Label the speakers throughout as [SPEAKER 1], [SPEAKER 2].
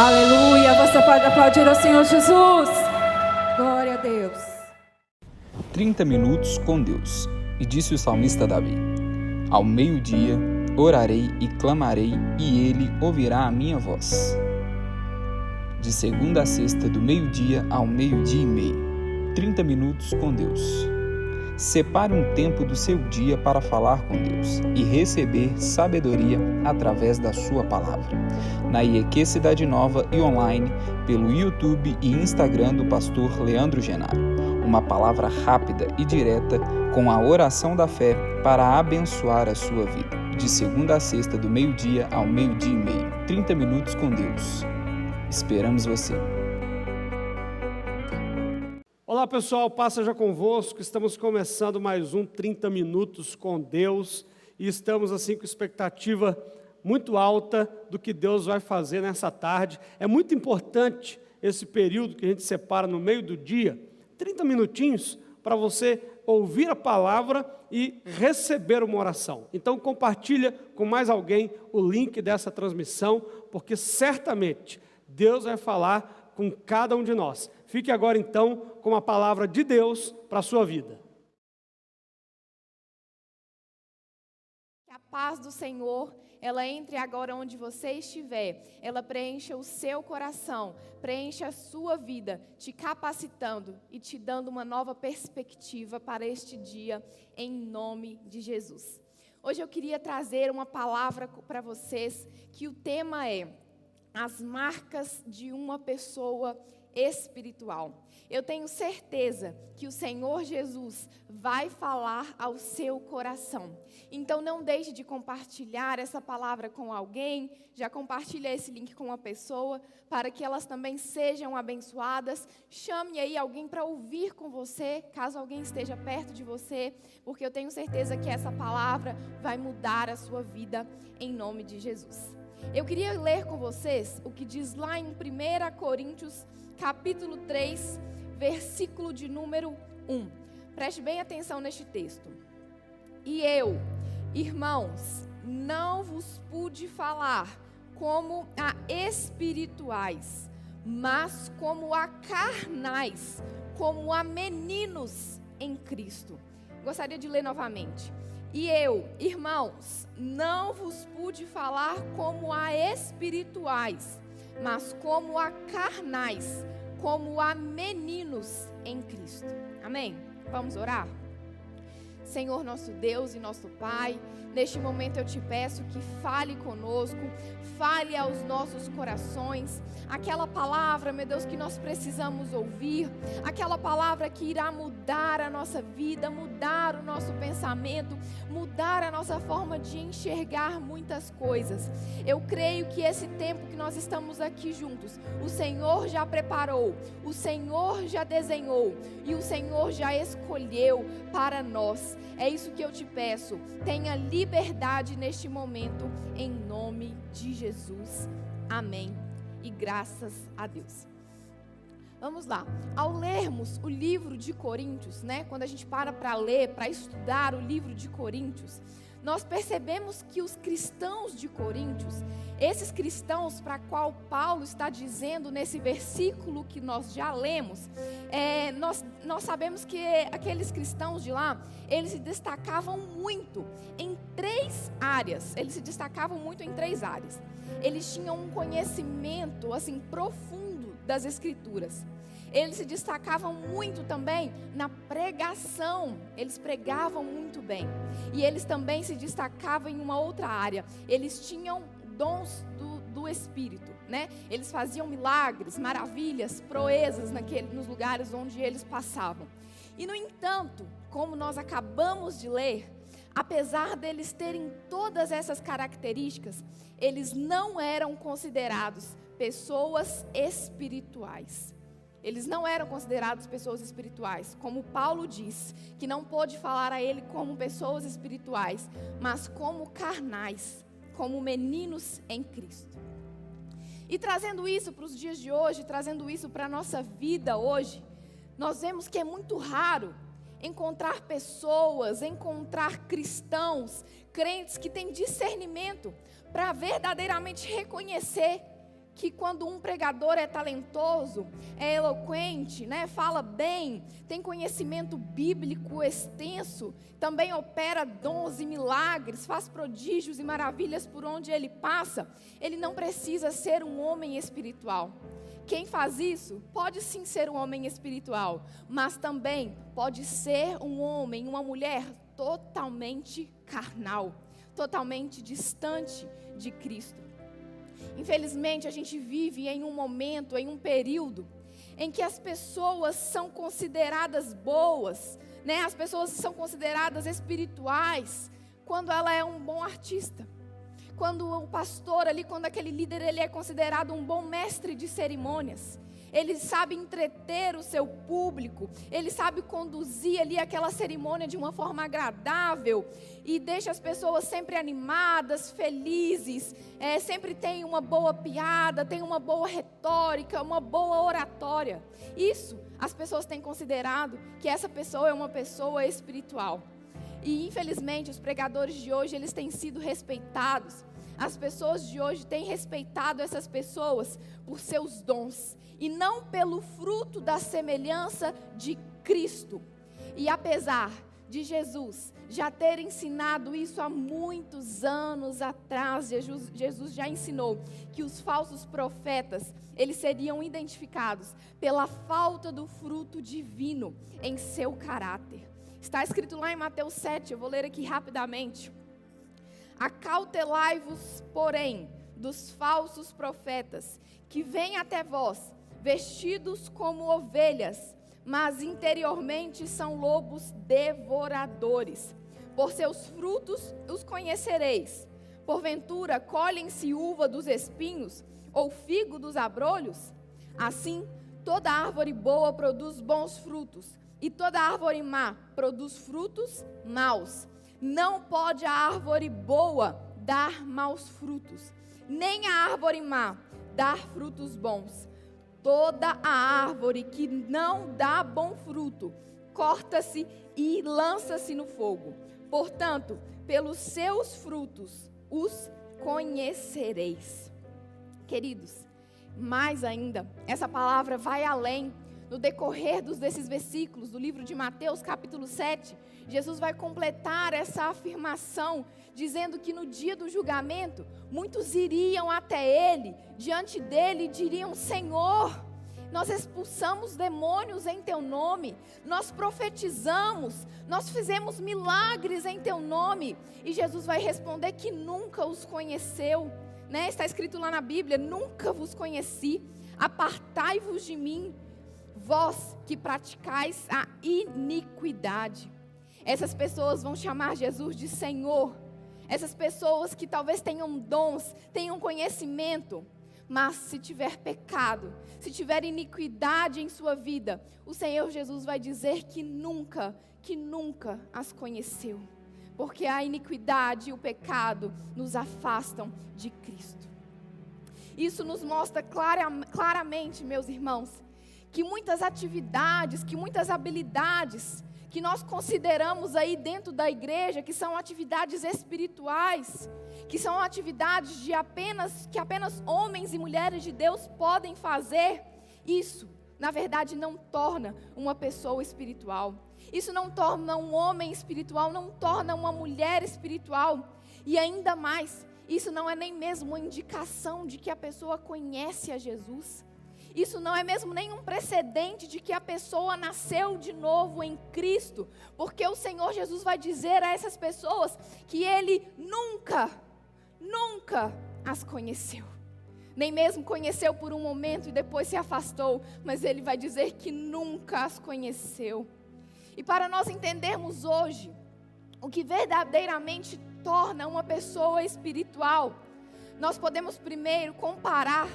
[SPEAKER 1] Aleluia, você pode aplaudir ao Senhor Jesus. Glória a Deus.
[SPEAKER 2] 30 minutos com Deus. E disse o salmista Davi: ao meio-dia orarei e clamarei, e Ele ouvirá a minha voz. De segunda a sexta, do meio-dia ao meio-dia e meio. 30 minutos com Deus. Separe um tempo do seu dia para falar com Deus e receber sabedoria através da sua palavra. Na IEQ Cidade Nova e online, pelo YouTube e Instagram do pastor Leandro Genaro. Uma palavra rápida e direta com a oração da fé para abençoar a sua vida. De segunda a sexta, do meio-dia ao meio-dia e meio. 30 minutos com Deus. Esperamos você.
[SPEAKER 3] Olá pessoal, paz seja convosco. Estamos começando mais um 30 minutos com Deus e estamos assim com expectativa muito alta do que Deus vai fazer nessa tarde. É muito importante esse período que a gente separa no meio do dia, 30 minutinhos para você ouvir a palavra e receber uma oração. Então compartilha com mais alguém o link dessa transmissão, porque certamente Deus vai falar com cada um de nós. Fique agora então com a palavra de Deus para a sua vida.
[SPEAKER 4] Que a paz do Senhor, ela entre agora onde você estiver, ela preencha o seu coração, preencha a sua vida, te capacitando e te dando uma nova perspectiva para este dia, em nome de Jesus. Hoje eu queria trazer uma palavra para vocês, que o tema é as marcas de uma pessoa espiritual. Eu tenho certeza que o Senhor Jesus vai falar ao seu coração. Então não deixe de compartilhar essa palavra com alguém, já compartilha esse link com uma pessoa, para que elas também sejam abençoadas. Chame aí alguém para ouvir com você, caso alguém esteja perto de você, porque eu tenho certeza que essa palavra vai mudar a sua vida em nome de Jesus. Eu queria ler com vocês o que diz lá em 1 Coríntios, capítulo 3, versículo de número 1. Preste bem atenção neste texto. E eu, irmãos, não vos pude falar como a espirituais, mas como a carnais, como a meninos em Cristo. Gostaria de ler novamente. E eu, irmãos, não vos pude falar como a espirituais, mas como a carnais, como a meninos em Cristo. Amém? Vamos orar? Senhor nosso Deus e nosso Pai, neste momento eu te peço que fale conosco, fale aos nossos corações, aquela palavra, meu Deus, que nós precisamos ouvir, aquela palavra que irá mudar a nossa vida, mudar o nosso pensamento, mudar a nossa forma de enxergar muitas coisas. Eu creio que esse tempo que nós estamos aqui juntos, o Senhor já preparou, o Senhor já desenhou e o Senhor já escolheu para nós. É isso que eu te peço, tenha liberdade neste momento, em nome de Jesus. Amém. E graças a Deus. Vamos lá. Ao lermos o livro de Coríntios, quando a gente para ler, para estudar o livro de Coríntios, nós percebemos que os cristãos de Coríntios, esses cristãos para qual Paulo está dizendo nesse versículo que nós já lemos, nós sabemos que aqueles cristãos de lá, eles se destacavam muito em três áreas. Eles tinham um conhecimento assim profundo das Escrituras. Eles se destacavam muito também na pregação. Eles pregavam muito bem. E eles também se destacavam em uma outra área. Eles tinham dons do Espírito, Eles faziam milagres, maravilhas, proezas nos lugares onde eles passavam. E no entanto, como nós acabamos de ler, apesar deles terem todas essas características, eles não eram considerados pessoas espirituais. Eles não eram considerados pessoas espirituais, como Paulo diz, que não pôde falar a ele como pessoas espirituais, mas como carnais, como meninos em Cristo. E trazendo isso para os dias de hoje, trazendo isso para a nossa vida hoje, nós vemos que é muito raro encontrar pessoas, encontrar cristãos, crentes que têm discernimento para verdadeiramente reconhecer que quando um pregador é talentoso, é eloquente, né, fala bem, tem conhecimento bíblico extenso, também opera dons e milagres, faz prodígios e maravilhas por onde ele passa, ele não precisa ser um homem espiritual. Quem faz isso pode sim ser um homem espiritual, mas também pode ser um homem, uma mulher totalmente carnal, totalmente distante de Cristo. Infelizmente, a gente vive em um momento, em um período, em que as pessoas são consideradas boas, né? As pessoas são consideradas espirituais, quando ela é um bom artista. Quando o pastor ali, quando aquele líder, ele é considerado um bom mestre de cerimônias. Ele sabe entreter o seu público, ele sabe conduzir ali aquela cerimônia de uma forma agradável e deixa as pessoas sempre animadas, felizes, sempre tem uma boa piada, tem uma boa retórica, uma boa oratória. Isso, as pessoas têm considerado que essa pessoa é uma pessoa espiritual. E infelizmente os pregadores de hoje, eles têm sido respeitados. As pessoas de hoje têm respeitado essas pessoas por seus dons e não pelo fruto da semelhança de Cristo. E apesar de Jesus já ter ensinado isso há muitos anos atrás, Jesus já ensinou que os falsos profetas, eles seriam identificados pela falta do fruto divino em seu caráter. Está escrito lá em Mateus 7, eu vou ler aqui rapidamente. Acautelai-vos, porém, dos falsos profetas, que vêm até vós, vestidos como ovelhas, mas interiormente são lobos devoradores. Por seus frutos os conhecereis. Porventura, colhem-se uva dos espinhos, ou figo dos abrolhos? Assim, toda árvore boa produz bons frutos, e toda árvore má produz frutos maus. Não pode a árvore boa dar maus frutos, nem a árvore má dar frutos bons. Toda a árvore que não dá bom fruto, corta-se e lança-se no fogo. Portanto, pelos seus frutos os conhecereis. Queridos, mais ainda, essa palavra vai além. No decorrer desses versículos do livro de Mateus, capítulo 7, Jesus vai completar essa afirmação, dizendo que no dia do julgamento, muitos iriam até Ele, diante dele, e diriam: Senhor, nós expulsamos demônios em Teu nome, nós profetizamos, nós fizemos milagres em Teu nome. E Jesus vai responder que nunca os conheceu, né? Está escrito lá na Bíblia: nunca vos conheci, apartai-vos de mim, vós que praticais a iniquidade. Essas pessoas vão chamar Jesus de Senhor. Essas pessoas que talvez tenham dons, tenham conhecimento, mas se tiver pecado, se tiver iniquidade em sua vida, o Senhor Jesus vai dizer que nunca as conheceu. Porque a iniquidade e o pecado nos afastam de Cristo. Isso nos mostra claramente, meus irmãos, que muitas atividades, que muitas habilidades que nós consideramos aí dentro da igreja, que são atividades espirituais, que são atividades que apenas homens e mulheres de Deus podem fazer, isso, na verdade, não torna uma pessoa espiritual. Isso não torna um homem espiritual, não torna uma mulher espiritual. E ainda mais, isso não é nem mesmo uma indicação de que a pessoa conhece a Jesus. Isso não é mesmo nenhum precedente de que a pessoa nasceu de novo em Cristo, porque o Senhor Jesus vai dizer a essas pessoas que Ele nunca as conheceu. Nem mesmo conheceu por um momento e depois se afastou, mas Ele vai dizer que nunca as conheceu. E para nós entendermos hoje o que verdadeiramente torna uma pessoa espiritual, nós podemos primeiro comparar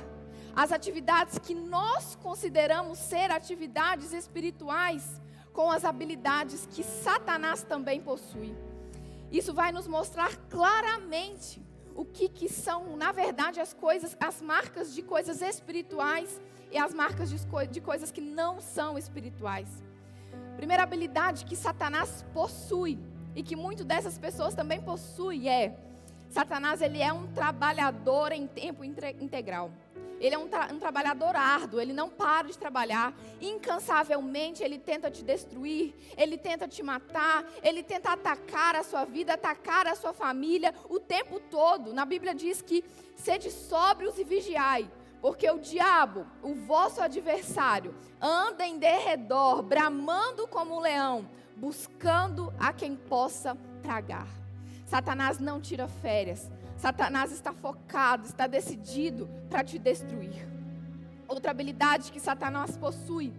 [SPEAKER 4] as atividades que nós consideramos ser atividades espirituais com as habilidades que Satanás também possui. Isso vai nos mostrar claramente o que são, na verdade, as marcas de coisas espirituais e as marcas de coisas que não são espirituais. Primeira habilidade que Satanás possui e que muitas dessas pessoas também possuem Satanás, ele é um trabalhador em tempo integral. Ele é um trabalhador árduo, ele não para de trabalhar. Incansavelmente ele tenta te destruir, ele tenta te matar, ele tenta atacar a sua vida, atacar a sua família o tempo todo. Na Bíblia diz que sede sóbrios e vigiai, porque o diabo, o vosso adversário, anda em derredor, bramando como um leão, buscando a quem possa tragar. Satanás não tira férias. Satanás está focado, está decidido para te destruir. Outra habilidade que Satanás possui,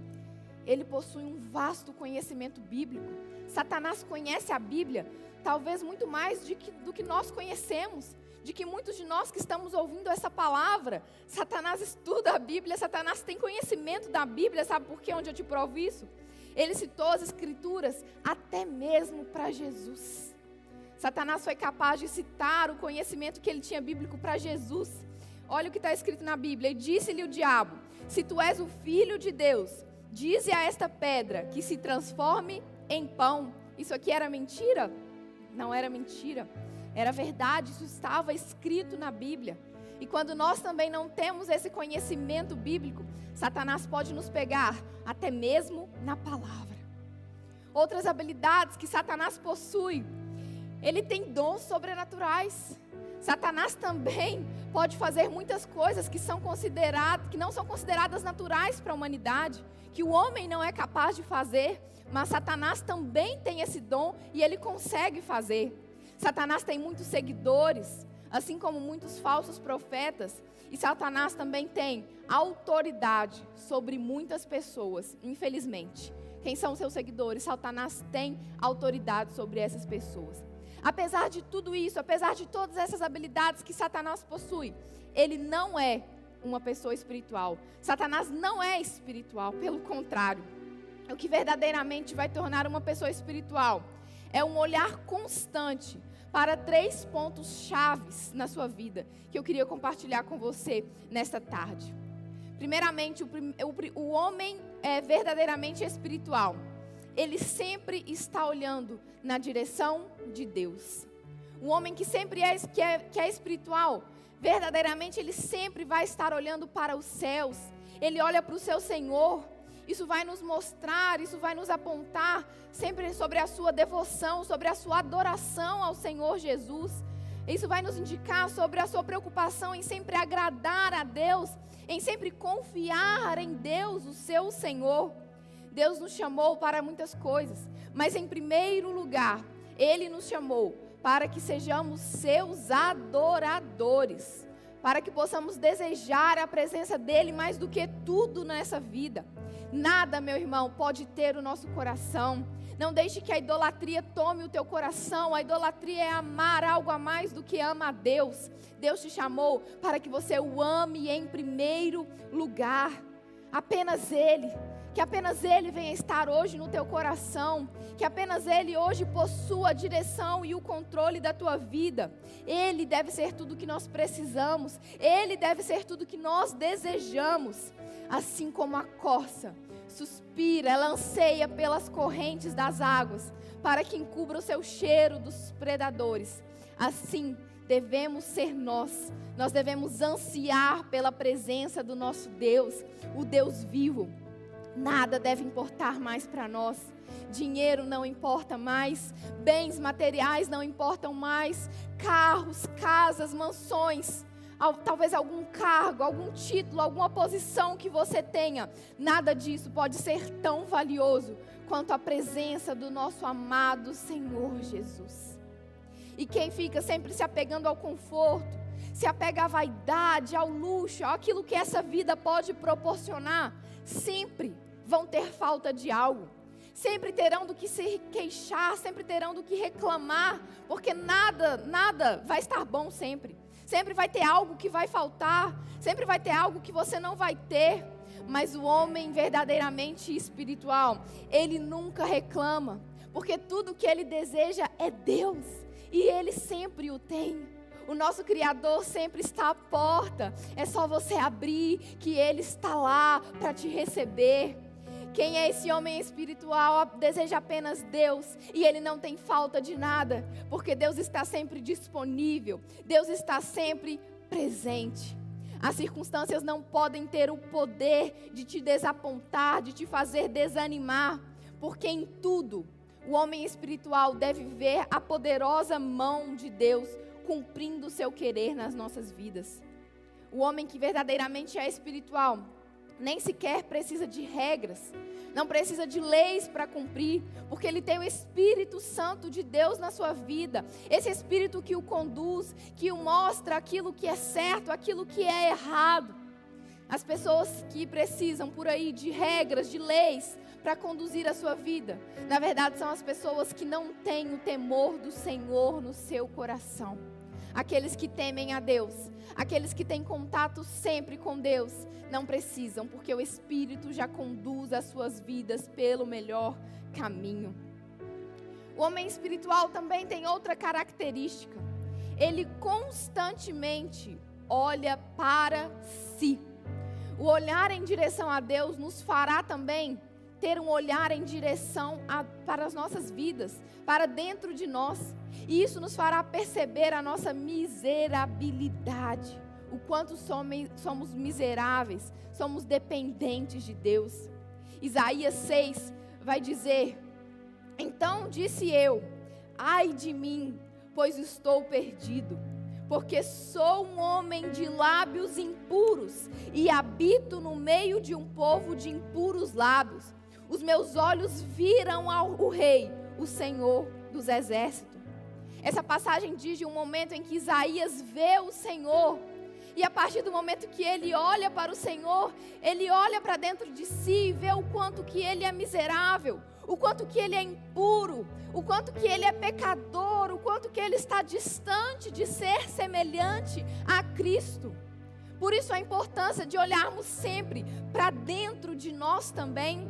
[SPEAKER 4] ele possui um vasto conhecimento bíblico. Satanás conhece a Bíblia, talvez muito mais do que nós conhecemos, de que muitos de nós que estamos ouvindo essa palavra. Satanás estuda a Bíblia, Satanás tem conhecimento da Bíblia. Sabe por quê? Onde eu te provo isso? Ele citou as Escrituras até mesmo para Jesus. Satanás foi capaz de citar o conhecimento que ele tinha bíblico para Jesus. Olha o que está escrito na Bíblia. E disse-lhe o diabo: se tu és o filho de Deus, dize a esta pedra que se transforme em pão. Isso aqui era mentira? Não era mentira. Era verdade, isso estava escrito na Bíblia. E quando nós também não temos esse conhecimento bíblico, Satanás pode nos pegar até mesmo na palavra. Outras habilidades que Satanás possui: ele tem dons sobrenaturais. Satanás também pode fazer muitas coisas que não são consideradas naturais para a humanidade, que o homem não é capaz de fazer, mas Satanás também tem esse dom e ele consegue fazer. Satanás tem muitos seguidores, assim como muitos falsos profetas, e Satanás também tem autoridade sobre muitas pessoas, infelizmente. Quem são seus seguidores? Satanás tem autoridade sobre essas pessoas. Apesar de tudo isso, apesar de todas essas habilidades que Satanás possui, ele não é uma pessoa espiritual. Satanás não é espiritual, pelo contrário. O que verdadeiramente vai tornar uma pessoa espiritual é um olhar constante para 3 pontos chaves na sua vida, que eu queria compartilhar com você nesta tarde. Primeiramente, o homem é verdadeiramente espiritual. Ele sempre está olhando na direção de Deus. O homem que sempre que é espiritual, verdadeiramente ele sempre vai estar olhando para os céus. Ele olha para o seu Senhor. Isso vai nos mostrar, isso vai nos apontar sempre sobre a sua devoção, sobre a sua adoração ao Senhor Jesus. Isso vai nos indicar sobre a sua preocupação em sempre agradar a Deus, em sempre confiar em Deus, o seu Senhor. Deus nos chamou para muitas coisas, mas em primeiro lugar, Ele nos chamou para que sejamos seus adoradores, para que possamos desejar a presença dEle mais do que tudo nessa vida. Nada, meu irmão, pode ter o nosso coração. Não deixe que a idolatria tome o teu coração. A idolatria é amar algo a mais do que ama a Deus. Deus te chamou para que você o ame em primeiro lugar. Apenas Ele. Que apenas Ele venha estar hoje no teu coração. Que apenas Ele hoje possua a direção e o controle da tua vida. Ele deve ser tudo que nós precisamos. Ele deve ser tudo que nós desejamos. Assim como a corça suspira, ela anseia pelas correntes das águas, para que encubra o seu cheiro dos predadores. Assim devemos ser nós. Nós devemos ansiar pela presença do nosso Deus, o Deus vivo. Nada deve importar mais para nós. Dinheiro não importa mais, bens materiais não importam mais, carros, casas, mansões, talvez algum cargo, algum título, alguma posição que você tenha. Nada disso pode ser tão valioso quanto a presença do nosso amado Senhor Jesus. E quem fica sempre se apegando ao conforto, se apega à vaidade, ao luxo, àquilo que essa vida pode proporcionar, sempre vão ter falta de algo. Sempre terão do que se queixar, sempre terão do que reclamar, porque nada vai estar bom sempre. Sempre vai ter algo que vai faltar, sempre vai ter algo que você não vai ter. Mas o homem verdadeiramente espiritual, ele nunca reclama, porque tudo que ele deseja é Deus, e ele sempre o tem. O nosso Criador sempre está à porta, é só você abrir que Ele está lá para te receber. Quem é esse homem espiritual deseja apenas Deus e ele não tem falta de nada, porque Deus está sempre disponível, Deus está sempre presente. As circunstâncias não podem ter o poder de te desapontar, de te fazer desanimar, porque em tudo o homem espiritual deve ver a poderosa mão de Deus cumprindo o seu querer nas nossas vidas. O homem que verdadeiramente é espiritual nem sequer precisa de regras, não precisa de leis para cumprir, porque ele tem o Espírito Santo de Deus na sua vida. Esse Espírito que o conduz, que o mostra aquilo que é certo, aquilo que é errado. As pessoas que precisam por aí de regras, de leis para conduzir a sua vida, na verdade são as pessoas que não têm o temor do Senhor no seu coração. Aqueles que temem a Deus, aqueles que têm contato sempre com Deus, não precisam, porque o Espírito já conduz as suas vidas pelo melhor caminho. O homem espiritual também tem outra característica. Ele constantemente olha para si. O olhar em direção a Deus nos fará também ter um olhar em direção para as nossas vidas, para dentro de nós. E isso nos fará perceber a nossa miserabilidade, o quanto somos miseráveis, somos dependentes de Deus. Isaías 6 vai dizer: então disse eu, ai de mim, pois estou perdido, porque sou um homem de lábios impuros e habito no meio de um povo de impuros lábios. Os meus olhos viram o Rei, o Senhor dos Exércitos. Essa passagem diz de um momento em que Isaías vê o Senhor. E a partir do momento que ele olha para o Senhor, ele olha para dentro de si e vê o quanto que ele é miserável, o quanto que ele é impuro, o quanto que ele é pecador, o quanto que ele está distante de ser semelhante a Cristo. Por isso a importância de olharmos sempre para dentro de nós também.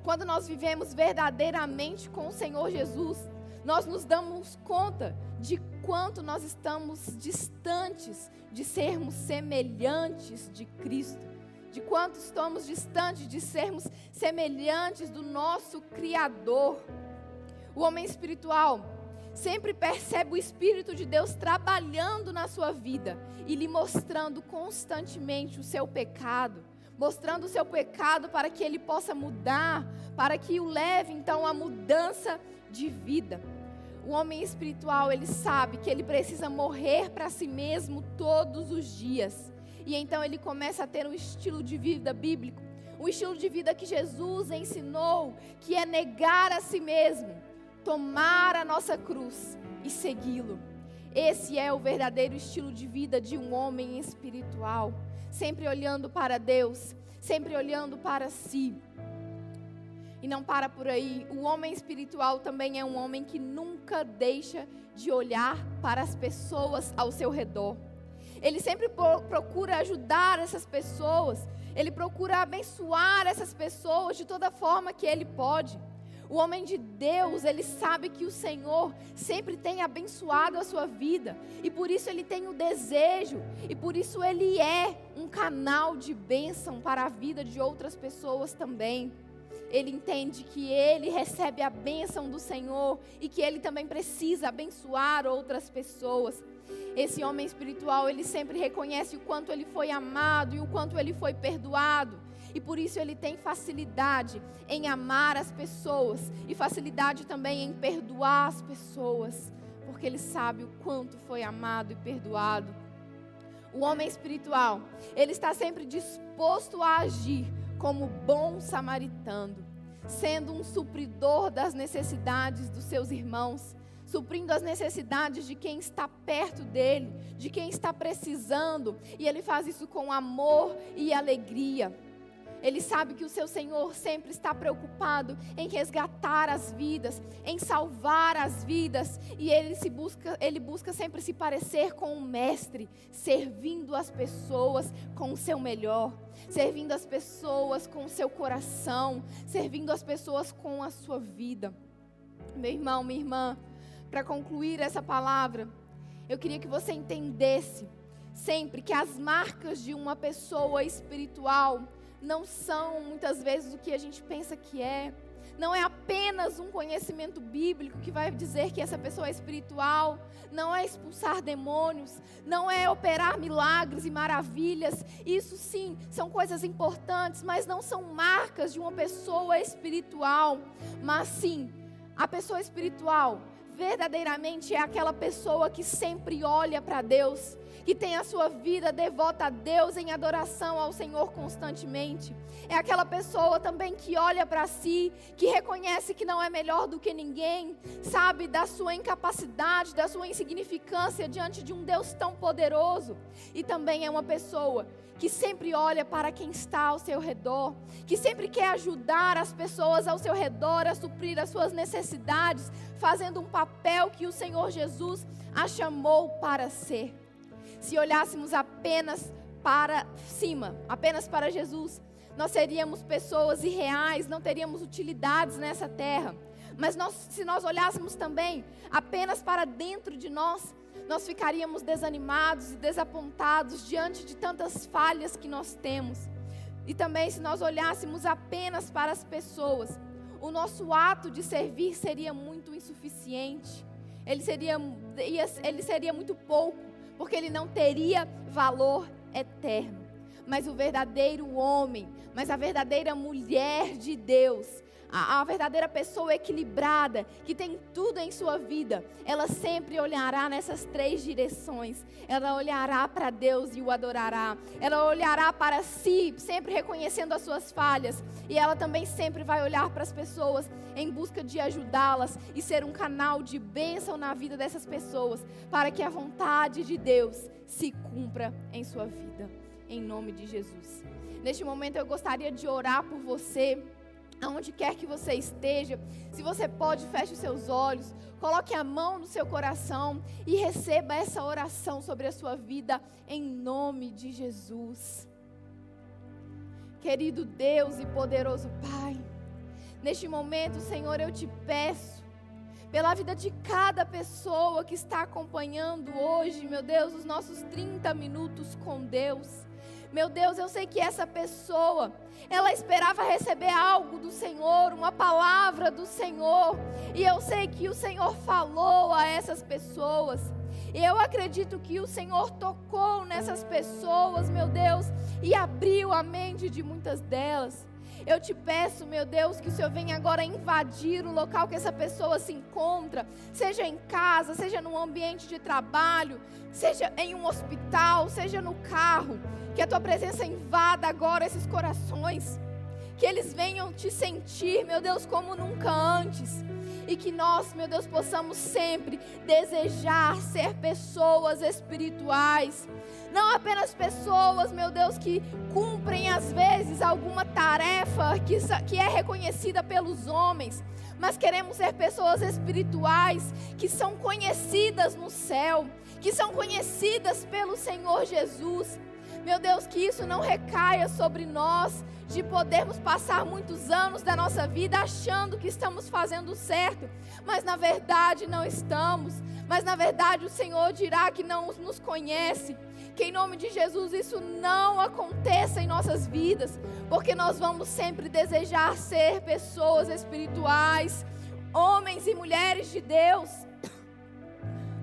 [SPEAKER 4] Quando nós vivemos verdadeiramente com o Senhor Jesus, nós nos damos conta de quanto nós estamos distantes de sermos semelhantes de Cristo, de quanto estamos distantes de sermos semelhantes do nosso Criador. O homem espiritual sempre percebe o Espírito de Deus trabalhando na sua vida e lhe mostrando constantemente o seu pecado, mostrando o seu pecado para que ele possa mudar, para que o leve então à mudança de vida. O homem espiritual, ele sabe que ele precisa morrer para si mesmo todos os dias. E então ele começa a ter um estilo de vida bíblico, um estilo de vida que Jesus ensinou, que é negar a si mesmo, tomar a nossa cruz e segui-lo. Esse é o verdadeiro estilo de vida de um homem espiritual, sempre olhando para Deus, sempre olhando para si. E não para por aí. O homem espiritual também é um homem que nunca deixa de olhar para as pessoas ao seu redor. Ele sempre procura ajudar essas pessoas. Ele procura abençoar essas pessoas de toda forma que ele pode. O homem de Deus, ele sabe que o Senhor sempre tem abençoado a sua vida. E por isso ele tem o desejo. E por isso ele é um canal de bênção para a vida de outras pessoas também. Ele entende que ele recebe a bênção do Senhor e que ele também precisa abençoar outras pessoas. Esse homem espiritual, ele sempre reconhece o quanto ele foi amado e o quanto ele foi perdoado. E por isso ele tem facilidade em amar as pessoas e facilidade também em perdoar as pessoas, porque ele sabe o quanto foi amado e perdoado. O homem espiritual, ele está sempre disposto a agir como bom samaritano, sendo um supridor das necessidades dos seus irmãos, suprindo as necessidades de quem está perto dele, de quem está precisando, e ele faz isso com amor e alegria. Ele sabe que o seu Senhor sempre está preocupado em resgatar as vidas, em salvar as vidas, e ele busca sempre se parecer com o Mestre, servindo as pessoas com o seu melhor, servindo as pessoas com o seu coração, servindo as pessoas com a sua vida. Meu irmão, minha irmã, para concluir essa palavra, eu queria que você entendesse sempre que as marcas de uma pessoa espiritual não são muitas vezes o que a gente pensa que é. Não é apenas um conhecimento bíblico que vai dizer que essa pessoa é espiritual. Não é expulsar demônios. Não é operar milagres e maravilhas. Isso sim, são coisas importantes, mas não são marcas de uma pessoa espiritual. Mas sim, a pessoa espiritual verdadeiramente é aquela pessoa que sempre olha para Deus, que tem a sua vida devota a Deus em adoração ao Senhor constantemente. É aquela pessoa também que olha para si, que reconhece que não é melhor do que ninguém, sabe da sua incapacidade, da sua insignificância diante de um Deus tão poderoso. E também é uma pessoa que sempre olha para quem está ao seu redor, que sempre quer ajudar as pessoas ao seu redor a suprir as suas necessidades, fazendo um papel que o Senhor Jesus a chamou para ser. Se olhássemos apenas para cima, apenas para Jesus, nós seríamos pessoas irreais, não teríamos utilidades nessa terra. Mas se nós olhássemos também apenas para dentro de nós ficaríamos desanimados e desapontados diante de tantas falhas que nós temos. E também se nós olhássemos apenas para as pessoas, o nosso ato de servir seria muito insuficiente. Ele seria muito pouco, porque ele não teria valor eterno. Mas o verdadeiro homem, mas a verdadeira mulher de Deus, a verdadeira pessoa equilibrada, que tem tudo em sua vida, ela sempre olhará nessas 3 direções. Ela olhará para Deus e o adorará. Ela olhará para si, sempre reconhecendo as suas falhas. E ela também sempre vai olhar para as pessoas em busca de ajudá-las e ser um canal de bênção na vida dessas pessoas, para que a vontade de Deus se cumpra em sua vida. Em nome de Jesus. Neste momento eu gostaria de orar por você, aonde quer que você esteja. Se você pode, feche os seus olhos, coloque a mão no seu coração e receba essa oração sobre a sua vida, em nome de Jesus. Querido Deus e poderoso Pai, neste momento, Senhor, eu te peço, pela vida de cada pessoa que está acompanhando hoje, meu Deus, os nossos 30 minutos com Deus. Meu Deus, eu sei que essa pessoa, ela esperava receber algo do Senhor, uma palavra do Senhor. E eu sei que o Senhor falou a essas pessoas. E eu acredito que o Senhor tocou nessas pessoas, meu Deus, e abriu a mente de muitas delas. Eu te peço, meu Deus, que o Senhor venha agora invadir o local que essa pessoa se encontra, seja em casa, seja num ambiente de trabalho, seja em um hospital, seja no carro. Que a tua presença invada agora esses corações, que eles venham te sentir, meu Deus, como nunca antes. E que nós, meu Deus, possamos sempre desejar ser pessoas espirituais. Não apenas pessoas, meu Deus, que cumprem às vezes alguma tarefa que é reconhecida pelos homens. Mas queremos ser pessoas espirituais, que são conhecidas no céu, que são conhecidas pelo Senhor Jesus. Meu Deus, que isso não recaia sobre nós, de podermos passar muitos anos da nossa vida achando que estamos fazendo certo, mas na verdade não estamos. Mas na verdade o Senhor dirá que não nos conhece. Que em nome de Jesus isso não aconteça em nossas vidas, porque nós vamos sempre desejar ser pessoas espirituais, homens e mulheres de Deus.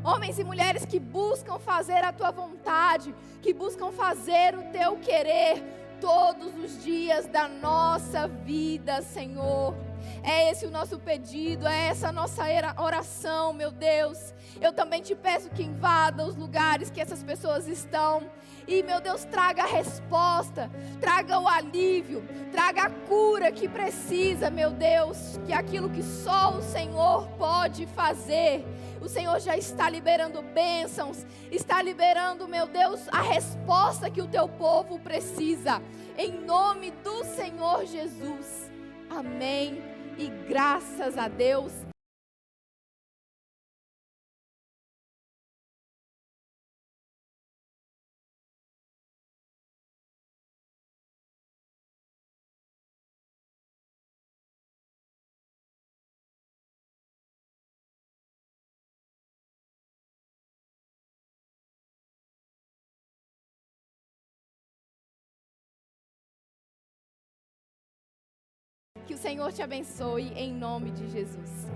[SPEAKER 4] Homens e mulheres que buscam fazer a tua vontade, que buscam fazer o teu querer todos os dias da nossa vida, Senhor. É esse o nosso pedido, é essa a nossa oração, meu Deus. Eu também te peço que invada os lugares que essas pessoas estão. E, meu Deus, traga a resposta, traga o alívio, traga a cura que precisa, meu Deus. Que aquilo que só o Senhor pode fazer. O Senhor já está liberando bênçãos, está liberando, meu Deus, a resposta que o teu povo precisa. Em nome do Senhor Jesus. Amém. E graças a Deus. Que o Senhor te abençoe em nome de Jesus.